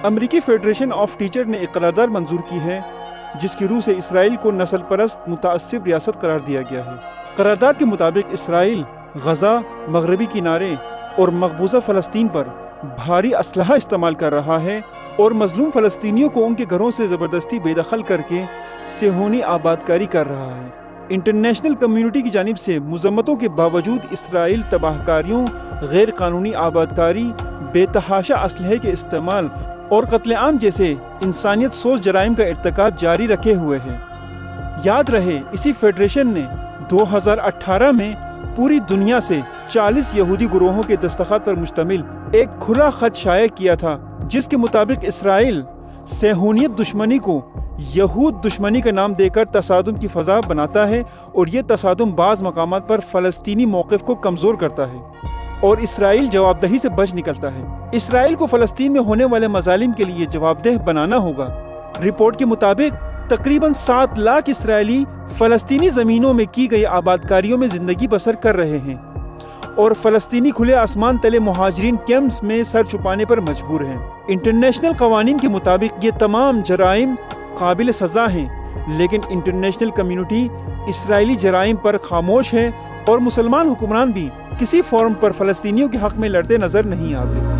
امریکی federation of teacher نے ایک قرارداد منظور کی ہے جس کی روح سے اسرائیل کو نسل پرست متعصب ریاست قرار دیا گیا ہے۔ قرارداد کے مطابق اسرائیل غزہ، مغربی کنارے اور مقبوضہ فلسطین پر بھاری اسلحہ استعمال کر رہا ہے اور مظلوم فلسطینیوں کو ان کے گھروں سے زبردستی بے دخل کر کے صہیونی آبادکاری کر رہا ہے۔ انٹرنیشنل کمیونٹی کی جانب سے مذمتوں کے باوجود اسرائیل تباہ کاریوں، غیر قانونی آبادکاری، بے تحاشا اسلحے کے استعمال اور قتل عام جیسے انسانیت سوز جرائم کا ارتکاب جاری رکھے ہوئے ہے۔ یاد رہے اسی فیڈریشن نے 2018 میں پوری دنیا سے 40 یہودی گروہوں کے دستخط پر مشتمل ایک کھلا خط شائع کیا تھا جس کے مطابق اسرائیل صہیونیت دشمنی کو یہود دشمنی کا نام دے کر تصادم کی فضا بناتا ہے اور یہ تصادم بعض مقامات پر فلسطینی موقف کو کمزور کرتا ہے اور اسرائیل جواب دہی سے بچ نکلتا ہے۔ اسرائیل کو فلسطین میں ہونے والے مظالم کے لیے جواب دہ بنانا ہوگا۔ رپورٹ کے مطابق تقریباً 7 لاکھ اسرائیلی فلسطینی زمینوں میں کی گئی آبادکاریوں میں زندگی بسر کر رہے ہیں اور فلسطینی کھلے آسمان تلے مہاجرین کیمپس میں سر چھپانے پر مجبور ہیں۔ انٹرنیشنل قوانین کے مطابق یہ تمام جرائم قابل سزا ہیں، لیکن انٹرنیشنل کمیونٹی اسرائیلی جرائم پر خاموش ہے اور مسلمان حکمران بھی کسی فورم پر فلسطینیوں کے حق میں لڑتے نظر نہیں آتے۔